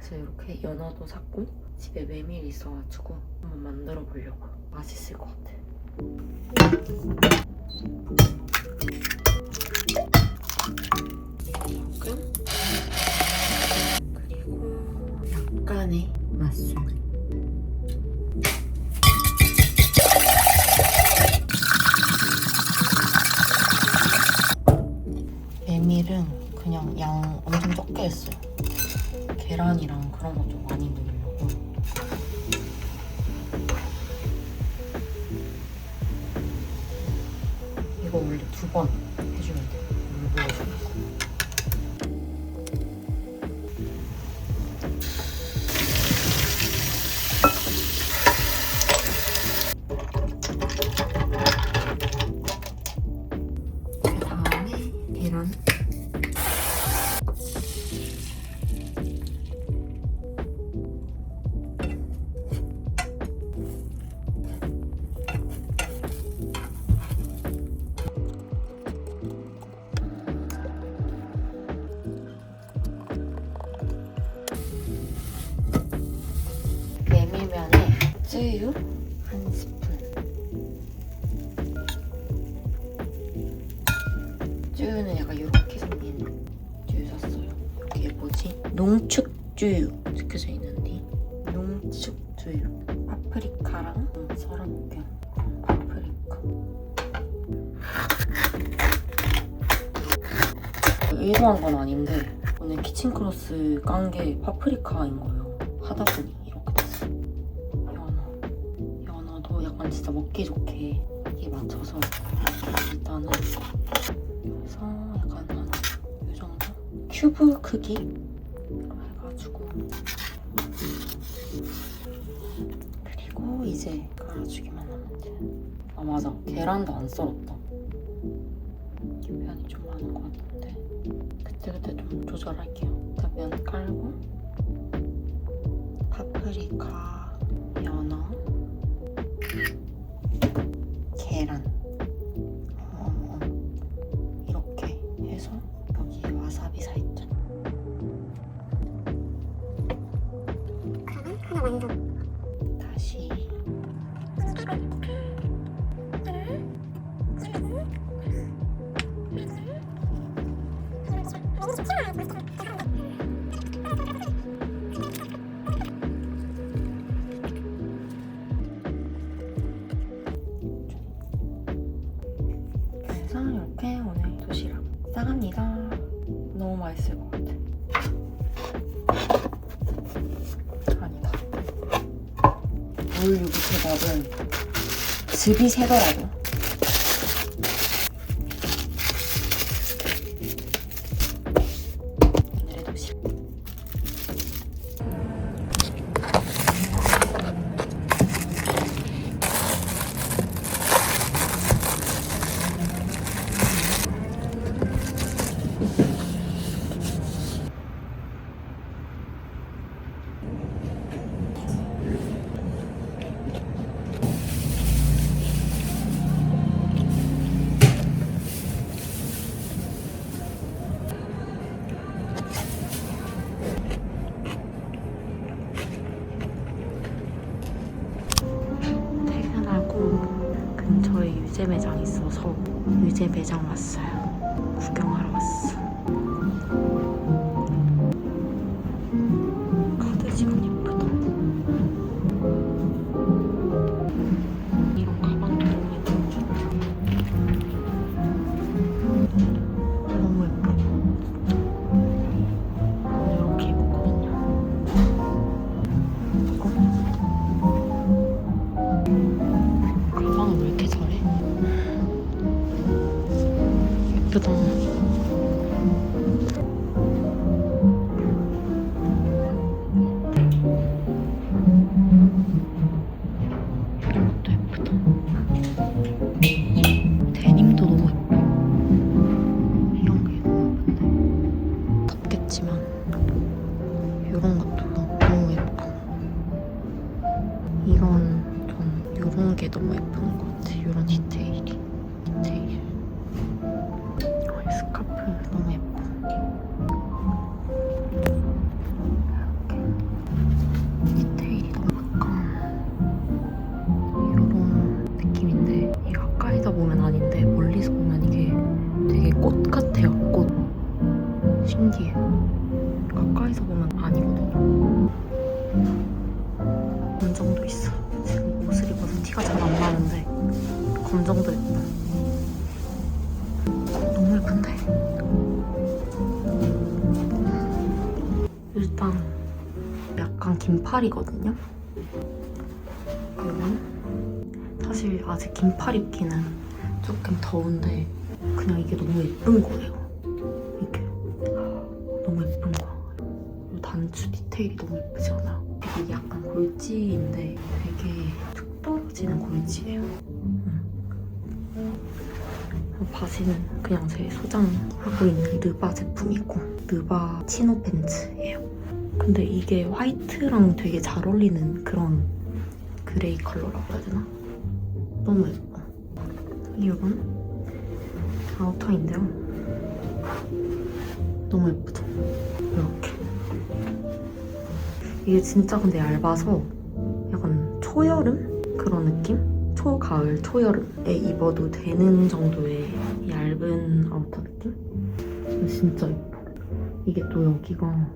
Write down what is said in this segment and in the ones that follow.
제가 이렇게 연어도 샀고 집에 메밀이 있어가지고 한번 만들어 보려고. 맛있을 것 같아. 조금 그리고 약간의 맛술. 메밀은 그냥 양 엄청 적게 했어요. 계란이랑 그런 거 좀 많이 넣으려고. 이거 원래 2번 해주면 돼요. 물 부어주면서. 그 다음에 계란. 메밀면에 쯔유 1스푼. 쯔유는 약간 이렇게 생긴 쯔유 샀어요. 이게 뭐지? 농축쯔유 적혀져 있는데 농축쯔유. 파프리카랑 썰어볼게요. 파프리카. 의도한 건 아닌데 오늘 키친크로스 깐 게 파프리카인 거예요. 하다 보니 이렇게 됐어요. 연어도 약간 진짜 먹기 좋게 이게 맞춰서 일단은 그래서 약간 한 이 정도? 큐브 크기로 해가지고 그리고 이제 깔아주기만 하면 돼. 아 맞아, 계란도 안 썰었다. 면이 좀 많은 것 같은데 그때그때 좀 조절할게요. 일단 면 깔고 파프리카, 연어, 계란 이렇게 해서 여기에 와사비 살짝. 그러면 하나 완성. 다시 그래서 이렇게 오늘 도시락 싸갑니다. 너무 맛있을 것 같아. 아니다. 물 유부초밥은 즙이 새더라고요. 오늘의 도시락. 근처에 유제 매장 있어서 유제 매장 왔어요. 구경하러 왔어. 카드지가 예쁘다. 이런 가방도 너무 예쁘고 너무 예쁘고 오늘 이렇게 입었거든요. 가방을 왜 이렇게 잘해? 예쁘다. 이것도 예쁘다. 데님도 너무 예뻐. 이런 게 너무 예쁜데. 덥겠지만 이런 것도 너무 예뻐. 이런 전 이런 게 너무 예쁜 것 같아. 이런 디테일. 이 스카프 너무 예뻐. 이렇게. 감정도 예뻐. 너무 예쁜데? 일단 약간 긴팔이거든요? 이건 사실 아직 긴팔 입기는 조금 더운데 그냥 이게 너무 예쁜 거예요. 이게 너무 예쁜 거야. 이 단추 디테일이 너무 예쁘지 않아요? 이게 약간 골지인데 되게 툭 떨어지는 골지예요. 바지는 그냥 제 소장하고 있는 느바 제품이고 느바 치노 팬츠예요. 근데 이게 화이트랑 되게 잘 어울리는 그런 그레이 컬러라고 해야 되나? 너무 예뻐. 이건 아우터인데요. 너무 예쁘죠? 이렇게. 이게 진짜 근데 얇아서 약간 초여름? 그런 느낌? 초가을, 초여름에 입어도 되는 정도의 얇은 아우터 느낌? 진짜 예뻐. 이게 또 여기가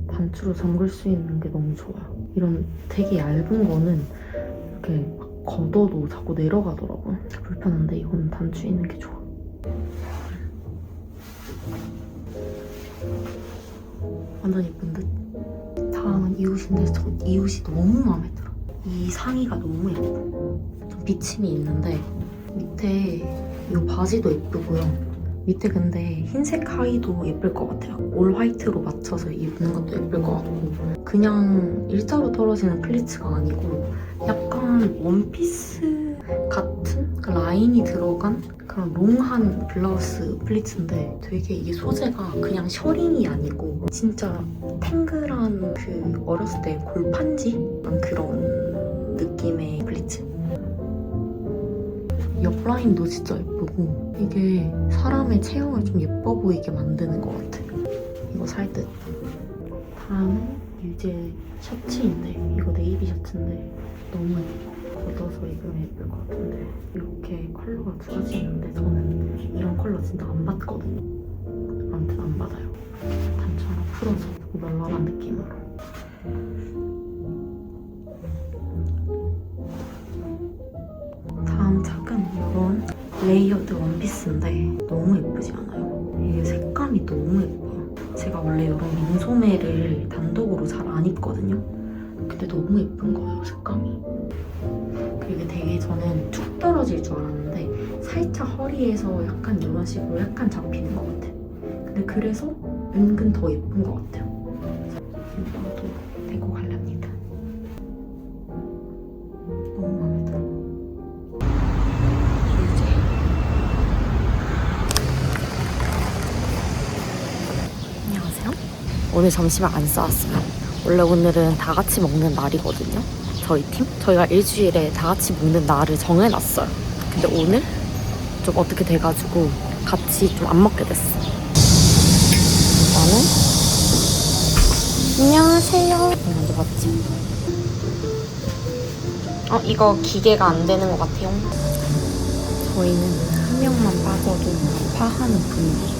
단추로 잠글 수 있는 게 너무 좋아요. 이런 되게 얇은 거는 이렇게 막 걷어도 자꾸 내려가더라고요. 불편한데 이건 단추 있는 게 좋아. 완전 예쁜 듯? 다음은 이 옷인데 저 이 옷이 너무 마음에 들어. 이 상의가 너무 예뻐. 좀 비침이 있는데 밑에 이 바지도 예쁘고요. 밑에 근데 흰색 하의도 예쁠 것 같아요. 올 화이트로 맞춰서 입는 것도 예쁠 것 같고 그냥 일자로 떨어지는 플리츠가 아니고 약간 원피스 같은 라인이 들어간 그런 롱한 블라우스 플리츠인데 되게 이게 소재가 그냥 셔링이 아니고 진짜 탱글한 그 어렸을 때 골판지? 그런 느낌의 플리츠? 옆라인도 진짜 예쁘고 이게 사람의 체형을 좀 예뻐 보이게 만드는 것 같아요. 이거 살 듯. 다음은 유제 셔츠인데 이거 네이비 셔츠인데 너무 예뻐. 걷어서 입으면 예쁠 것 같은데 이렇게 컬러가 두 가지 있는데 저는 이런 컬러 진짜 안 받거든요. 아무튼 안 받아요. 단추 하나 풀어서 널널한 느낌으로. 다음 착은 이런 레이어드 원피스인데 너무 예쁘지 않아요? 이게 색감이 너무 예뻐요. 제가 원래 이런 민소매를 단독으로 잘 안 입거든요. 근데 너무 예쁜 거예요, 색감이. 그리고 이게 되게 저는 툭 떨어질 줄 알았는데 살짝 허리에서 약간 이런 식으로 약간 잡히는 것 같아요. 근데 그래서 은근 더 예쁜 것 같아요. 이거도 메고 가렵니다. 너무 마음에 들어. 안녕하세요. 오늘 점심을 안 싸왔어요. 원래 오늘은 다 같이 먹는 날이거든요. 저희 팀? 저희가 일주일에 다 같이 먹는 날을 정해놨어요. 근데 오늘 좀 어떻게 돼가지고 같이 좀 안 먹게 됐어. 나는 안녕하세요. 먼저 봤지? 이거 기계가 안 되는 것 같아요. 저희는 한 명만 빠져도 화하는 분위기.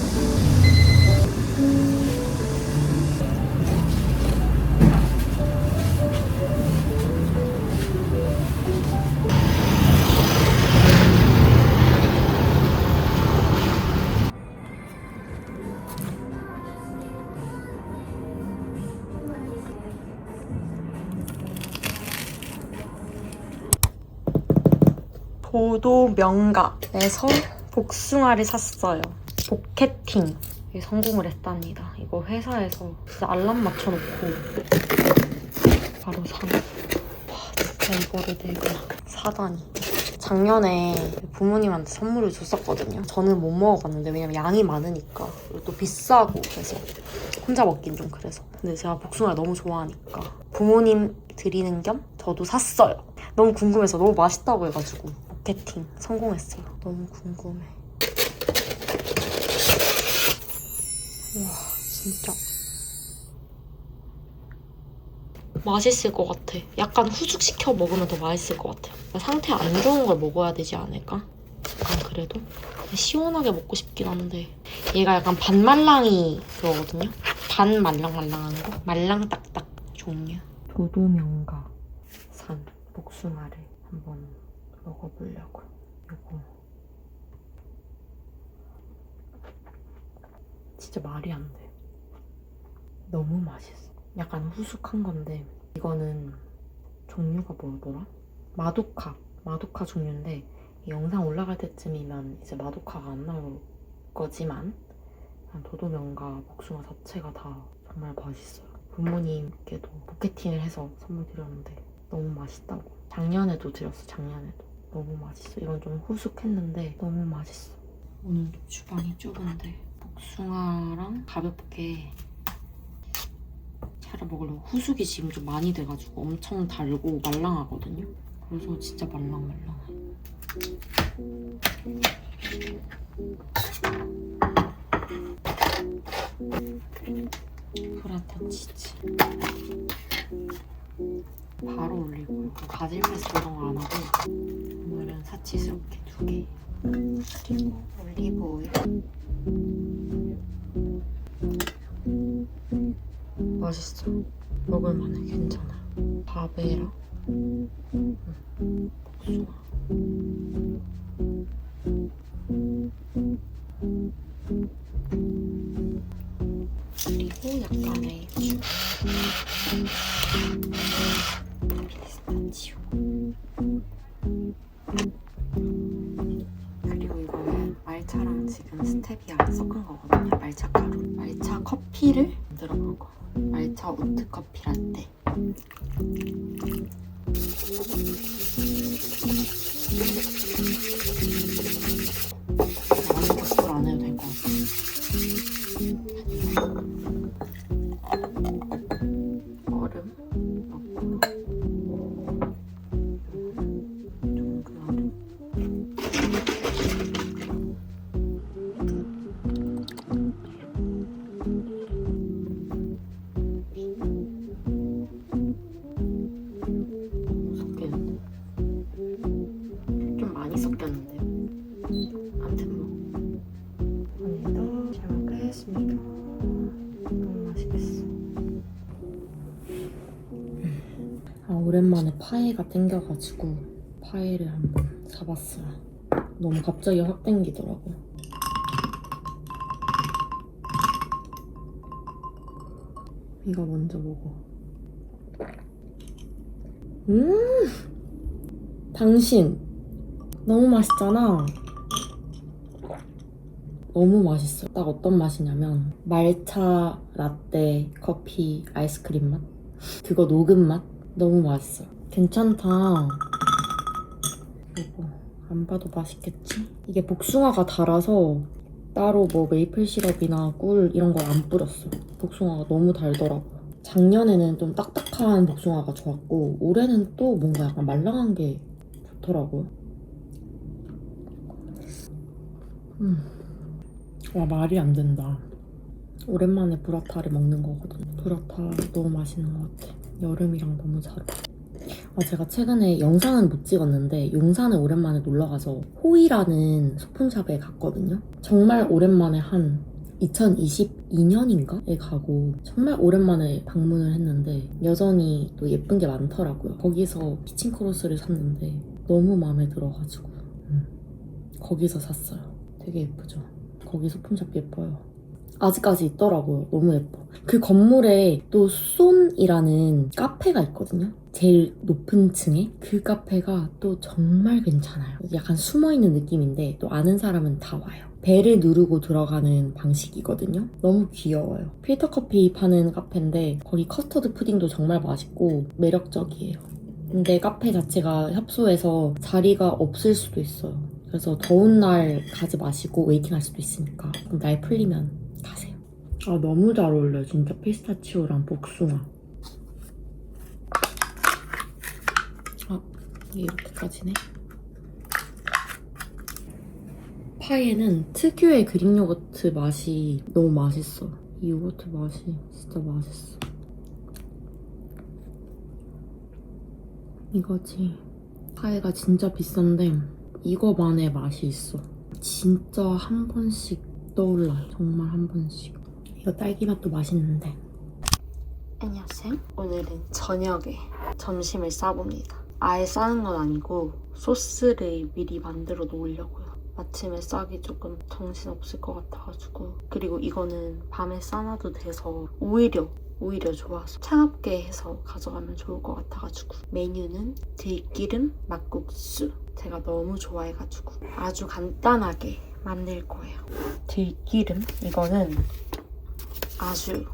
보도 명가에서 복숭아를 샀어요. 복캐팅. 성공을 했답니다. 이거 회사에서 진짜 알람 맞춰놓고 바로 사. 와, 진짜 이거를 내가 사다니. 작년에 부모님한테 선물을 줬었거든요. 저는 못 먹어봤는데 왜냐면 양이 많으니까 그리고 또 비싸고 그래서 혼자 먹긴 좀 그래서. 근데 제가 복숭아를 너무 좋아하니까 부모님 드리는 겸 저도 샀어요. 너무 궁금해서 너무 맛있다고 해가지고 복캐팅 성공했어요. 너무 궁금해. 와 진짜 맛있을 것 같아. 약간 후숙시켜 먹으면 더 맛있을 것 같아요. 상태 안 좋은 걸 먹어야 되지 않을까? 약간 그래도 시원하게 먹고 싶긴 한데 얘가 약간 반말랑이 그거거든요. 반 말랑말랑한 거? 말랑딱딱 종류. 도도명가 산 복숭아를 한번 먹어보려고. 요거 진짜 말이 안 돼. 너무 맛있어. 약간 후숙한 건데 이거는 종류가 뭐더라? 마도카 종류인데 이 영상 올라갈 때쯤이면 이제 마도카가 안 나올 거지만 도도면과 복숭아 자체가 다 정말 맛있어요. 부모님께도 포케팅을 해서 선물 드렸는데 너무 맛있다고. 작년에도 드렸어. 작년에도. 너무 맛있어. 이건 좀 후숙했는데 너무 맛있어. 오늘도 주방이 좁은데 복숭아랑 가볍게 차려 먹으려고. 후숙이 지금 좀 많이 돼가지고 엄청 달고 말랑하거든요. 그래서 진짜 말랑말랑해. 프라타 치즈 바로 올리고요. 바질 페스토 이런 거 안 하고 오늘은 사치스럽게 2개. 그리고 올리브 오일. 맛있어. 먹을만해. 괜찮아. 바베랑 복숭아. 그리고 약간의 피스타치오. 그리고 이거는 말차랑 지금 스테비아 섞은 거거든요. 말차 가루. 말차 커피를 만들어 볼 거. 말차 오트 커피 라떼. 많이 닭불 안 해도 될 것 같아. 얼음 넣고 둥근 얼음. 섞였는데 좀 많이 섞였는데요. 아무튼 뭐 오늘도 잘 먹겠습니다. 너무 맛있겠어. 오랜만에 파에가 땡겨가지고 파에를 한번 사봤어요. 너무 갑자기 확 땡기더라고요. 이거 먼저 먹어. 당신 너무 맛있잖아. 너무 맛있어요. 딱 어떤 맛이냐면 말차 라떼 커피 아이스크림 맛? 그거 녹음 맛? 너무 맛있어요. 괜찮다. 이거 안 봐도 맛있겠지? 이게 복숭아가 달아서 따로 뭐 메이플 시럽이나 꿀 이런 걸 안 뿌렸어. 복숭아가 너무 달더라고요. 작년에는 좀 딱딱한 복숭아가 좋았고 올해는 또 뭔가 약간 말랑한 게 좋더라고요. 와, 말이 안 된다. 오랜만에 브라타를 먹는 거거든요. 브라타 너무 맛있는 것 같아. 여름이랑 너무 잘 어울려. 제가 최근에 영상은 못 찍었는데 용산에 오랜만에 놀러가서 호이라는 소품샵에 갔거든요. 정말 오랜만에 한 2022년인가에 가고 정말 오랜만에 방문을 했는데 여전히 또 예쁜 게 많더라고요. 거기서 키친 크로스를 샀는데 너무 마음에 들어가지고 거기서 샀어요. 되게 예쁘죠? 거기 소품샵 예뻐요. 아직까지 있더라고요. 너무 예뻐. 그 건물에 또 쏜이라는 카페가 있거든요. 제일 높은 층에. 그 카페가 또 정말 괜찮아요. 약간 숨어있는 느낌인데 또 아는 사람은 다 와요. 벨을 누르고 들어가는 방식이거든요. 너무 귀여워요. 필터 커피 파는 카페인데 거기 커스터드 푸딩도 정말 맛있고 매력적이에요. 근데 카페 자체가 협소해서 자리가 없을 수도 있어요. 그래서 더운 날 가지 마시고 웨이팅할 수도 있으니까 그럼 날 풀리면 가세요. 너무 잘 어울려요. 진짜 피스타치오랑 복숭아. 이게 이렇게까지네. 파이에는 특유의 그릭 요거트 맛이 너무 맛있어. 이 요거트 맛이 진짜 맛있어. 이거지. 파이가 진짜 비싼데 이거만의 맛이 있어. 진짜 한 번씩 떠올라요. 정말 한 번씩. 이거 딸기 맛도 맛있는데. 안녕하세요. 오늘은 저녁에 점심을 싸봅니다. 아예 싸는 건 아니고 소스를 미리 만들어 놓으려고요. 아침에 싸기 조금 정신없을 것 같아가지고. 그리고 이거는 밤에 싸놔도 돼서 오히려 좋아서 차갑게 해서 가져가면 좋을 것 같아가지고. 메뉴는 들기름 막국수. 제가 너무 좋아해가지고 아주 간단하게 만들 거예요. 들기름, 이거는 아주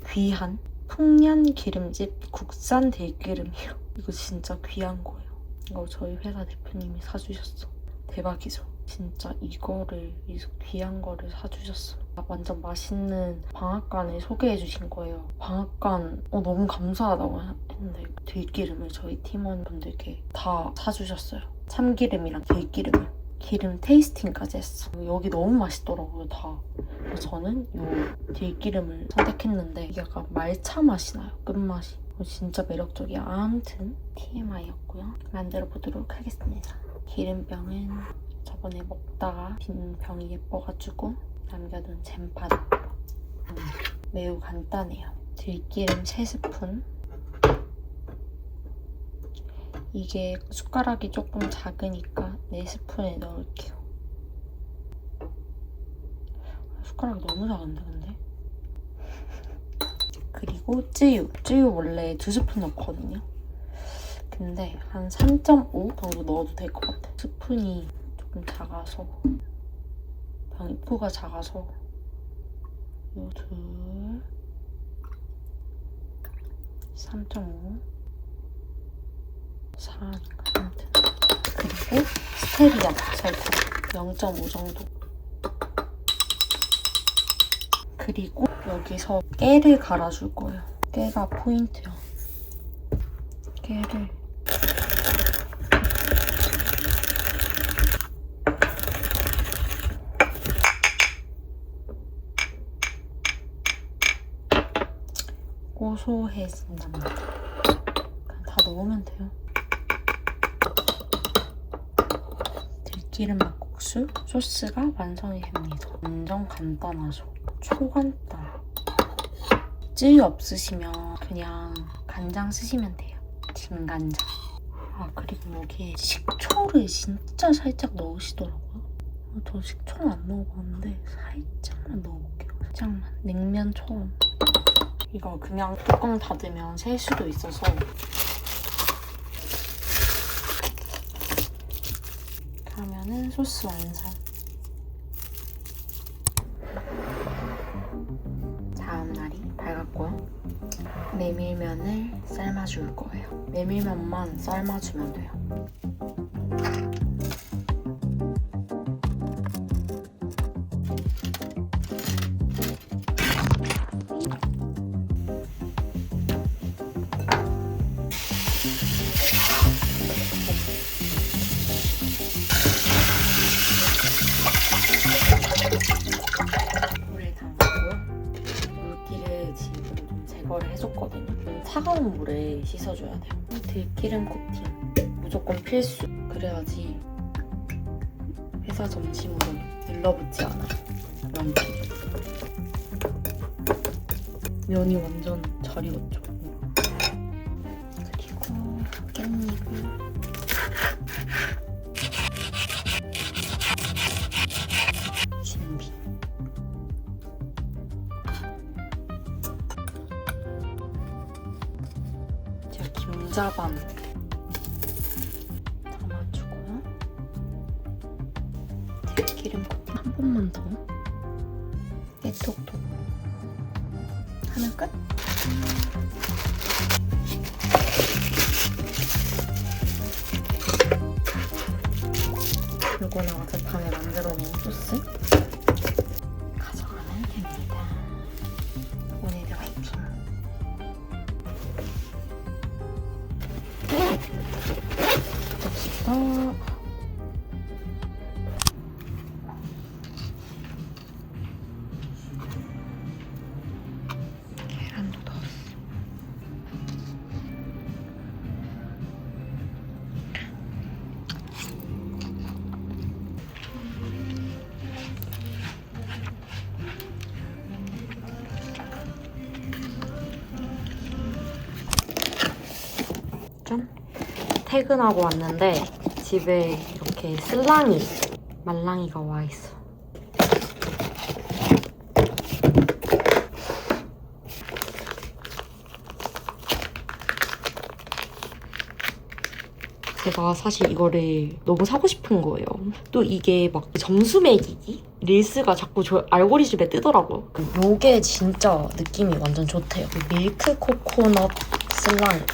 귀한 풍년 기름집 국산 들기름이에요. 이거 진짜 귀한 거예요. 이거 저희 회사 대표님이 사주셨어. 대박이죠? 진짜 이 귀한 거를 사주셨어. 완전 맛있는 방앗간을 소개해주신 거예요. 방앗간 너무 감사하다고 했는데 들기름을 저희 팀원분들께 다 사주셨어요. 참기름이랑 들기름을. 기름 테이스팅까지 했어. 여기 너무 맛있더라고요, 다. 그래서 저는 이 들기름을 선택했는데 이게 약간 말차 맛이 나요, 끝맛이. 진짜 매력적이야. 아무튼 TMI였고요. 만들어 보도록 하겠습니다. 기름병은 저번에 먹다가 빈 병이 예뻐가지고 남겨둔 잼파리. 매우 간단해요. 들기름 3스푼. 이게 숟가락이 조금 작으니까 4스푼에 넣을게요. 숟가락이 너무 작은데 근데? 그리고 쯔유 원래 2스푼 넣거든요. 근데 한 3.5 정도 넣어도 될 것 같아요. 스푼이 조금 작아서, 병이포가 작아서 요 3.5 4니까 아무튼. 그리고 스테비아 설탕 0.5 정도. 그리고 여기서 깨를 갈아줄 거예요. 깨가 포인트야. 깨를 고소해진답니다. 그냥 다 넣으면 돼요. 들기름 막국수 소스가 완성이 됩니다. 완전 간단하죠. 초간단. 쯔유 없으시면 그냥 간장 쓰시면 돼요. 진간장. 그리고 여기에 식초를 진짜 살짝 넣으시더라고요. 저 식초는 안 넣어봤는데 살짝만 넣어볼게요. 살짝만. 냉면처럼. 이거 그냥 뚜껑 닫으면 셀 수도 있어서 하면은 소스 완성. 다음 날이 밝았고요. 메밀면을 삶아줄 거예요. 메밀면만 삶아주면 돼요. 제거를 해줬거든요. 차가운 물에 씻어줘야 돼요. 들기름 코팅 무조건 필수. 그래야지 회사 점심으로 눌러붙지 않아. 면이 완전 잘 익었죠. 그리고 깻잎을 준비. 김자반 담아주고요. 들기름 코팅 한 번만 더. 깨톡톡 하면 끝. 요거는 어젯밤에 만들어 놓은 소스 가져가면 됩니다. 오늘도 화이팅! 계란도 넣었어. 짠! 퇴근하고 왔는데 집에 이렇게 슬랑이 말랑이가 와 있어. 제가 사실 이거를 너무 사고 싶은 거예요. 또 이게 막 점수 매기기? 릴스가 자꾸 저 알고리즘에 뜨더라고요. 요게 진짜 느낌이 완전 좋대요. 밀크 코코넛 슬라임.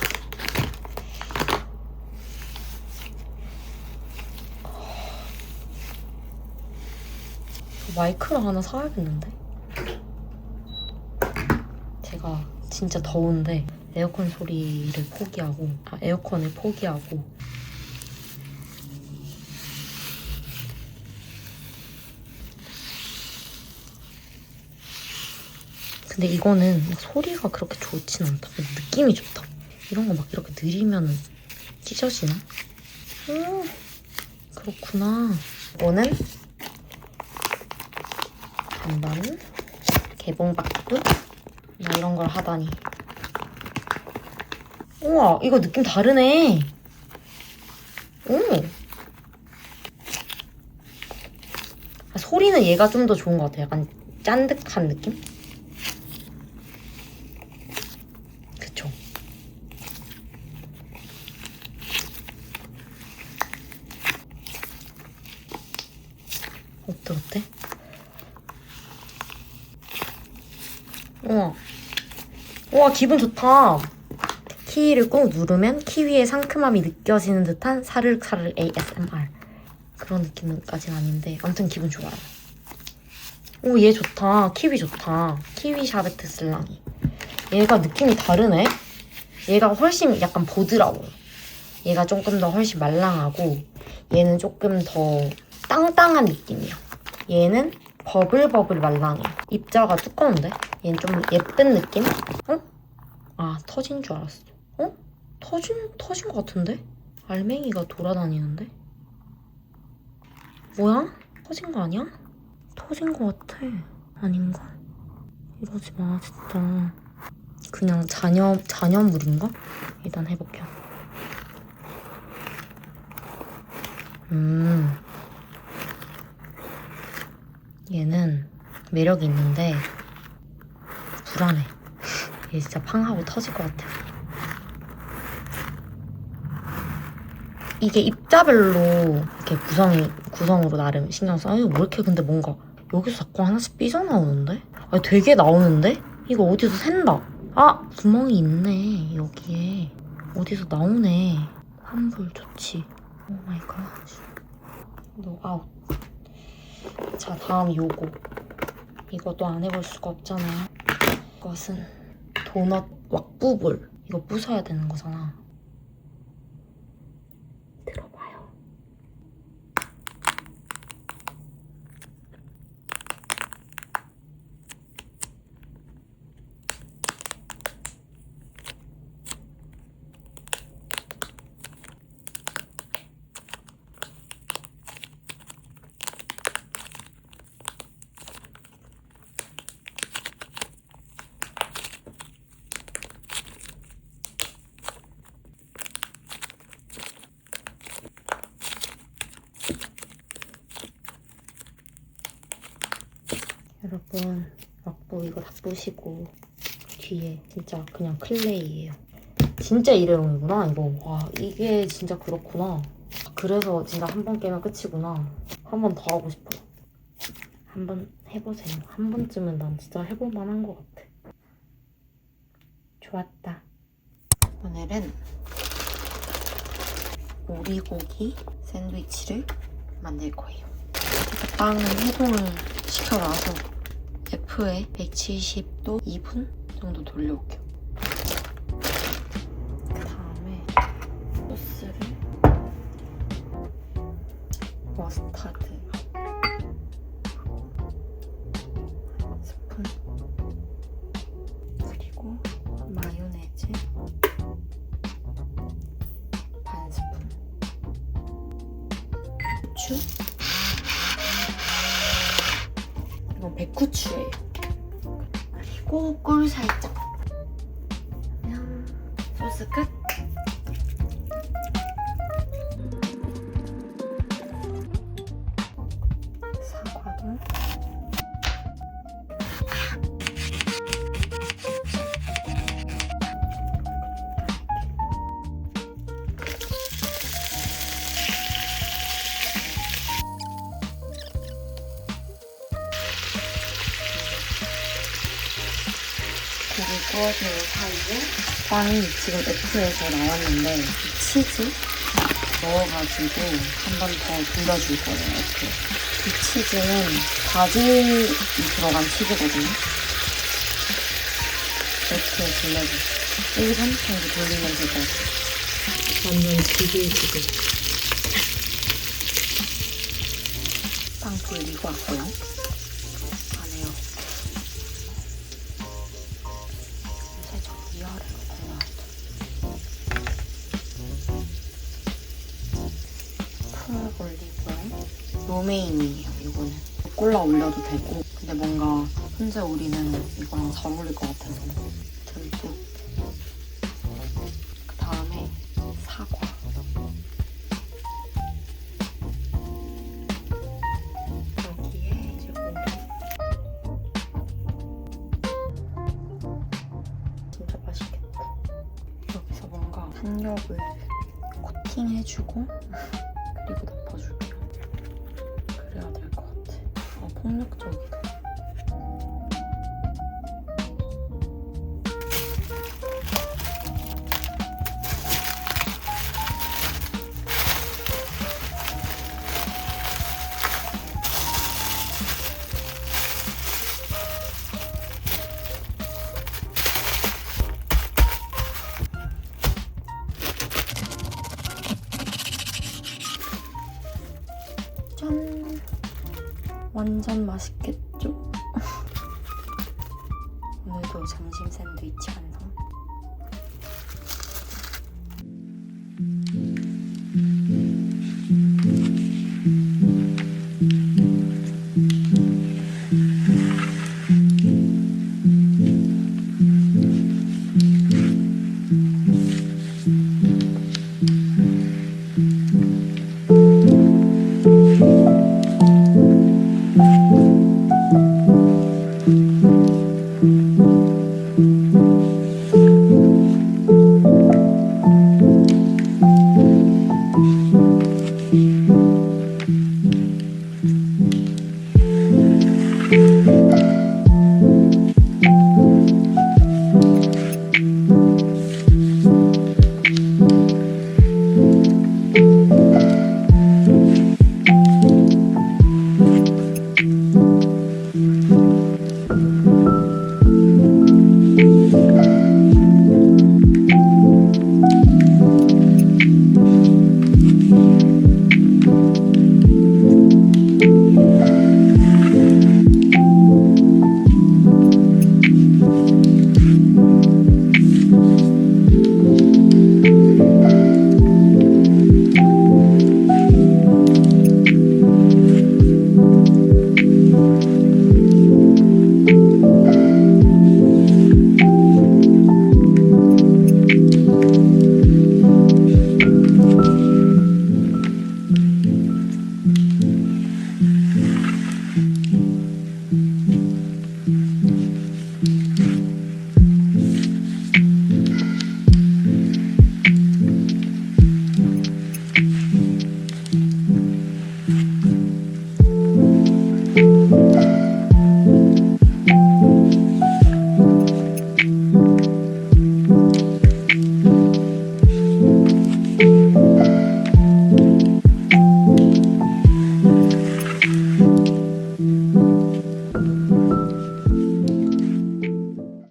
마이크를 하나 사야겠는데? 제가 진짜 더운데 에어컨 소리를 포기하고 에어컨을 포기하고 근데 이거는 막 소리가 그렇게 좋진 않다. 느낌이 좋다. 이런 거 막 이렇게 느리면 찢어지나? 그렇구나. 이거는 반반 개봉박두? 나 이런 걸 하다니. 우와, 이거 느낌 다르네. 오. 소리는 얘가 좀 더 좋은 것 같아. 약간 짠득한 느낌? 그쵸? 어때? 우와, 기분 좋다. 키위를 꾹 누르면 키위의 상큼함이 느껴지는 듯한 사르르사르 ASMR. 그런 느낌까지는 아닌데 아무튼 기분 좋아요. 오, 얘 좋다. 키위 좋다. 키위 샤베트 슬랑이. 얘가 느낌이 다르네. 얘가 훨씬 약간 보드라워요. 얘가 조금 더 훨씬 말랑하고 얘는 조금 더 땅땅한 느낌이야. 얘는 버블버블 말랑해. 입자가 두꺼운데? 얘는 좀 예쁜 느낌? 아, 터진 줄 알았어. 터진 것 같은데? 알맹이가 돌아다니는데? 뭐야? 터진 거 아니야? 터진 것 같아. 아닌가? 이러지 마, 진짜. 그냥 잔여물인가? 일단 해볼게요. 얘는 매력이 있는데 불안해. 얘 진짜 팡하고 터질 것 같아. 이게 입자별로 이렇게 구성으로 나름 신경 써. 왜 이렇게 근데 뭔가 여기서 자꾸 하나씩 삐져나오는데? 아니, 되게 나오는데? 이거 어디서 샌다. 아! 구멍이 있네, 여기에. 어디서 나오네. 환불 좋지. 오 마이 갓. 너 아웃. 자, 다음 요거. 이것도 안 해볼 수가 없잖아요. 이것은 도넛 왁부볼. 이거 부숴야 되는 거잖아. 들어봐요. 여러분, 막보 이거 다 부시고 뒤에 진짜 그냥 클레이예요. 진짜 일회용이구나 이거. 와, 이게 진짜 그렇구나. 그래서 진짜 한 번 깨면 끝이구나. 한 번 더 하고 싶어요. 한번 해보세요. 한 번쯤은 난 진짜 해볼 만한 것 같아. 좋았다. 오늘은 오리고기 샌드위치를 만들 거예요. 빵은 해동을 시켜놔서 F에 170도 2분 정도 돌려올게요. 그 다음에 소스를 머스타드 한 스푼, 그리고 마요네즈 반 스푼, 후추, 이건 백후추예요. 그리고 꿀 살짝. 그냥 소스 끝. 구워진 사이에 빵이 지금 F에서 나왔는데 이 치즈 넣어가지고 한 번 더 돌려줄 거예요. F. 이 치즈는 바질이 들어간 치즈거든요. F에 돌려줄게요. 1분 정도 돌리면 될 것 같아요. 완전 지글지글. 빵 돌리고 왔고요. 안에요. 살짝 위아래로 골라야죠. 풀 올리고요. 로메인이에요, 이거는. 골라 올려도 되고. 근데 뭔가 훈제 오리는 이거랑 잘 어울릴 것 같아서. 듬뿍. 그 다음에 사과. 여기에 이제 진짜 맛있겠다. 여기서 뭔가 한겹을 코팅해주고 그리고 덮어줄게요. 그래야 될 것 같아. 폭력적이다. 짠! 완전 맛있겠죠? 오늘도 점심 샌드위치